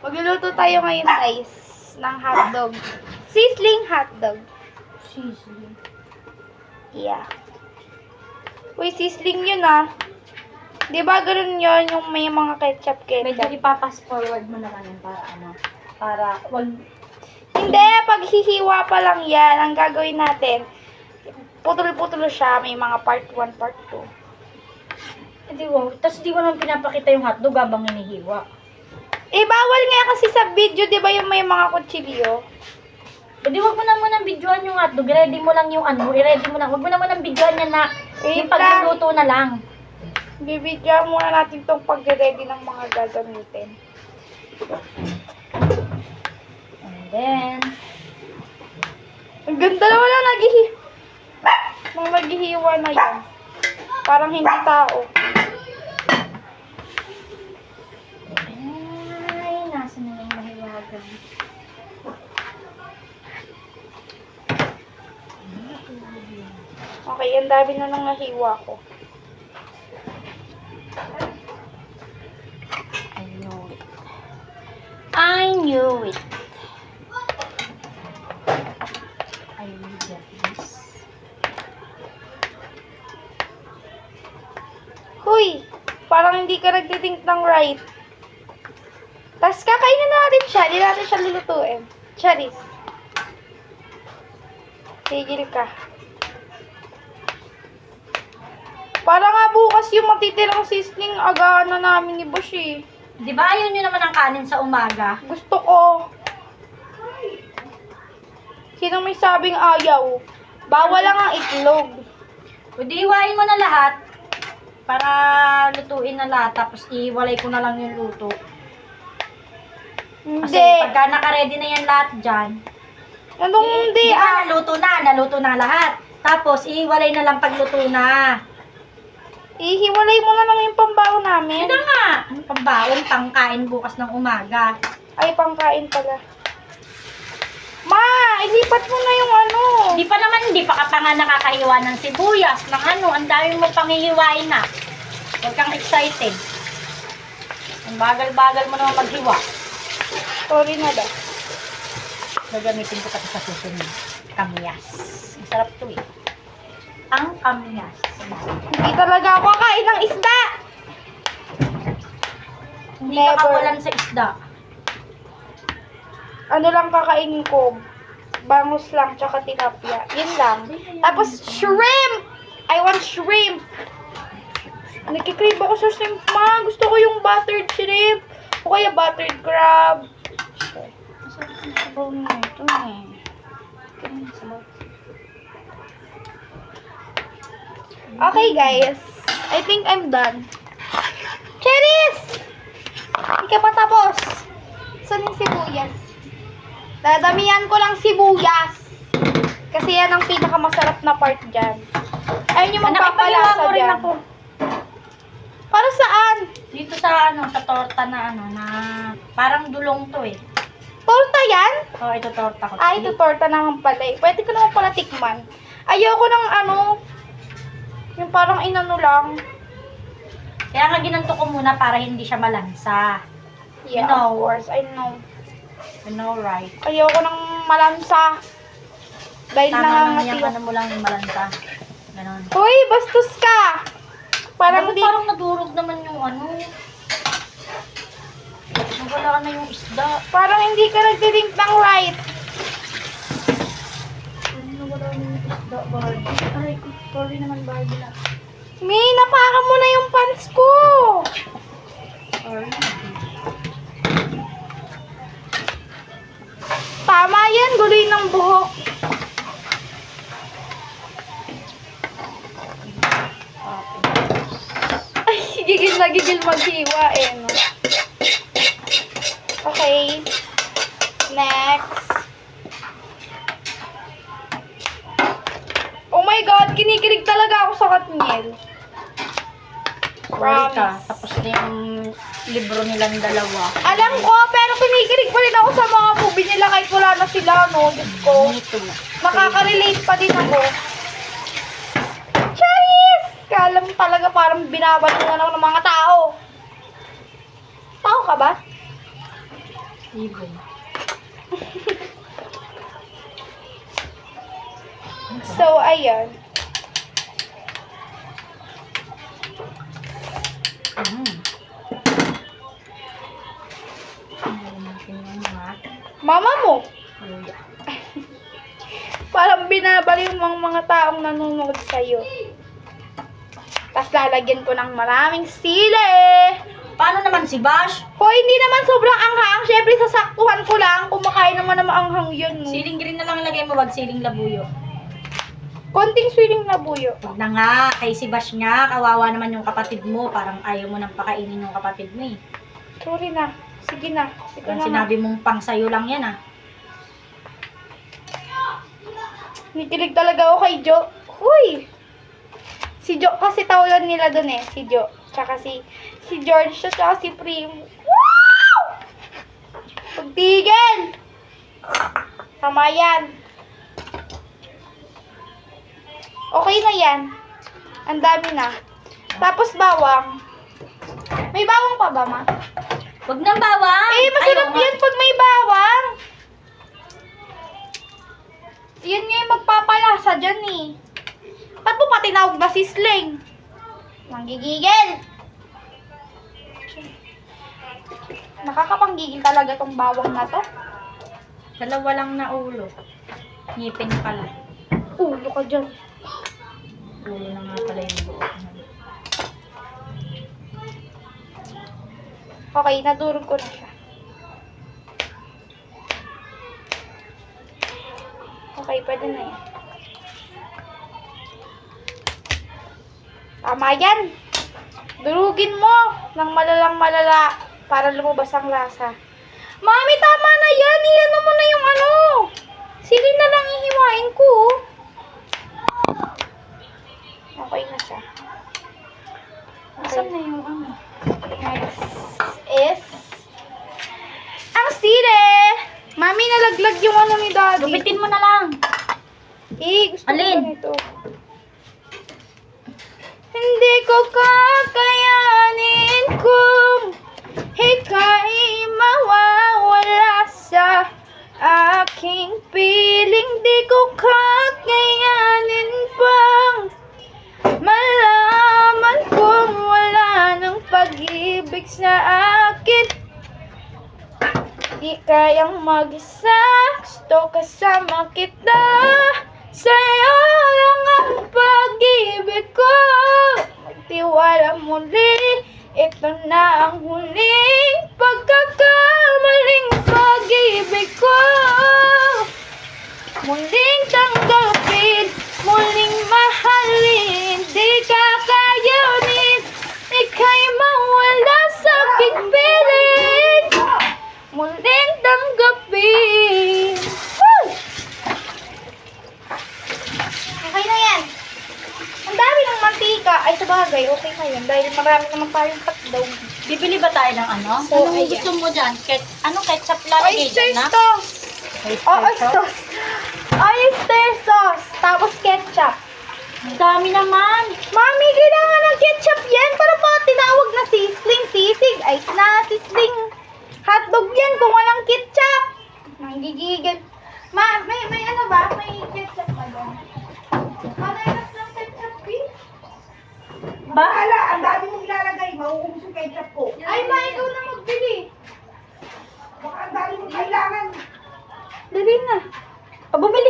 Magluluto tayo ngayon, guys, ng hotdog. Sizzling hotdog. Sizzling. Yeah. Uy, sizzling yun ah. Di ba ganun yun, yung may mga ketchup. Medyo ipapas forward mo naman yun para ano. Para wag... Hindi, paghihiwa pa lang yan. Ang gagawin natin, putol-putol siya. May mga part 1, part 2. Hindi mo. Tapos di mo naman pinapakita yung hotdog habang hinihiwa. Eh, bawal nga kasi sa video, di ba yung may mga kutsilyo? Hindi, wag mo na munang videoan yung hotdog. I-ready mo lang yung ano. I-ready mo lang. Wag mo na munang videoan yan na. Yung pagluluto na lang. Bibidyoan muna natin tong pag-ready ng mga gagamitin. And then... Ang ganda naman na mga naghihiwa na yun. Parang hindi tao. Ay, nasa na yung mahiwagan. Okay, ang dami na nang nahiwa ko. I knew it. I knew it. I will get this. Huy! Parang hindi ka nagtitink ng right. Tapos kakainin na natin siya. Hindi natin siya lulutuin. Charis. Tigil ka. Para nga bukas yung matitirang sizzling agahan na namin ni Boss eh. Di ba ayaw nyo naman ang kanin sa umaga? Gusto ko. Sino may sabing ayaw? Bawal lang ang itlog. Pwede iwain mo na lahat para lutuin na lahat. Tapos iwalay ko na lang yung luto. Kasi Hindi. pagka naka-ready na yan lahat dyan, Anong hindi di ah? ba naluto na lahat. Tapos iwalay na lang pagluto na. Ihiwalay mo na lang yung pambaon namin. Yun na nga. Ang pambaon, pangkain bukas ng umaga. Ay, pangkain pala. Ma, ilipat mo na yung ano. Hindi pa ka pa nga nakakahiwa ng sibuyas, ng ano, ang dami mo pang hihiwain na. Huwag kang excited. Ang bagal-bagal mo naman maghiwa. Sorry na ba? Gagamitin ko pati sa susunod. Kamyas. Masarap to eh. Ang kamyas. Hindi talaga ako kakain ng isda. Hindi ka Never. kawalan sa isda. Ano lang kakainin ko? Bangus lang, tsaka tilapia. Yun lang. Tapos, shrimp! I want shrimp! Nagkikrave ako sa shrimp, ma. Gusto ko yung buttered shrimp. O kaya buttered crab. Masarap yung sabaw na ito eh. Okay, guys. I think I'm done. Cheris! Hindi ka pa tapos. Saan yung sibuyas? Dadamihan ko lang sibuyas. Kasi yan ang pinakamasarap na part dyan. Ayun yung magpapalasa rin dyan. ako. Para saan? Dito sa ano, sa torta na ano, na parang dulong to eh. Torta yan? Oh, ito torta ko. Ay, ito torta naman pala eh. Pwede ko naman pala tikman. Ayoko ng ano, yung parang inano lang. Kaya nga ginanto ko muna para hindi siya malansa. Yeah, No. of course. I know. You know, right? Ayoko ng malansa. Dahil Tama lang nangangati yan, ako. ano mo lang yung malansa. Ganon. Hoy, bastos ka! Parang Parang, di... parang nadurog naman yung ano. Nawala na yung isda. Parang hindi ka nagtitink ng right. Nawala na yung isda, Barbie. Aray ko, sorry naman, Barbie na. May, napaka mo na yung pants ko! Sorry. Tama yan, guloy ng buhok. Ay, gigil na gigil maghiwa eh, no? Okay. Next. Oh my God, kinikilig talaga ako sa katniel. Sorry ka. Promise. Tapos na yung libro nilang dalawa. Alam ko, pero kinikilig pa rin ako sa mga movie nila kahit wala na sila, no? Diyos ko. Me too. Makaka-relate pa din ako. Charis! Kalam talaga parang binabalik na lang ng mga tao. Tao ka ba? Ibon. So, ayun. Mama mo, Luya. parang binabaliw mga taong nanonood sa'yo. Tapos lalagyan ko ng maraming sili. Paano naman si Bash? Hoy, hindi naman sobrang anghang. Siyempre, sasaktuhan ko lang. Kumakain naman ng maanghang yun. Siling green na lang lagay mo, wag siling labuyo. Konting siling na buyo. Wag na nga, kay si Bash nga, kawawa naman yung kapatid mo. Parang ayaw mo nang pakainin yung kapatid mo eh. Sorry na. Sige na. Sige Kung na. sinabi mong pang sayo lang yan ah. Nikilig talaga ako kay Jo. Huy! Si Jo kasi tawagan nila dun eh. Si Jo. Tsaka si George. Tsaka si Primo. Wow! Pagtigil! Tama yan. Okay na yan. Ang dami na. Tapos bawang. May bawang pa ba, ma? Wag nang bawang! Eh, masarap Ayaw, yan pag may bawang. Yan nga yung magpapalasa dyan eh. Ba't mo pa tinawag na sisling? Manggigigil. Nakakapanggigil talaga tong bawang na to. Dalawa lang na ulo. Ngipin pala. Ulo ka dyan. Ulo na nga pala yung buo. Okay, nadurog ko na siya. Okay, pwede na yan. Tama yan. Durugin mo ng malalang malala para lumabas ang lasa. Mami, tama na yan. Iyan mo na yung ano. Sili na lang ihiwain ko. Okay na siya. Asan na yung ano? Next is ang sili. Mami, nalaglag yung ano ni Daddy. Gupitin mo na lang. Eh, gusto Alin? ko ganito. Hindi ko kakayanin kung ika'y mawawala sa aking piling. Di ko kakayanin pang malaman kung wala ng pag-ibig sa akin. Di kayang mag-isa, gusto kasama kita. Sa'yo lang ang pag-ibig ko. Magtiwala muli, ito na ang huling pagkakamaling pag-ibig ko. Muling tanggapin, muling mahalin, di kakayanin, ika'y mawala sa aking piling. Muling tanggapin. Woo! Okay na yan. Ang dami ng mantika. Ay, sabagay, okay na yun. Dahil marami naman tayong hotdog. Bibili ba tayo ng ano? So, Anong ayan. gusto mo dyan? Anong ketchup lalagay Oyster dyan na? sauce. Oyster Oyster sauce. Oyster sauce. Tapos ketchup. Ang dami naman. Mami, kailangan ng ketchup yan para pa tinawag na sisling, sisig. Ay, na sisling. Hotdog yan kung walang ketchup. Nanggigigil. May ano ba? May ketchup ba doon? Manayos ng ketchup, eh. Bahala, ang dami mong ilalagay, mauubos yung ketchup ko. Ay, ma, ikaw na magbili. Baka ang dami mong kailangan. Dali na. Bumili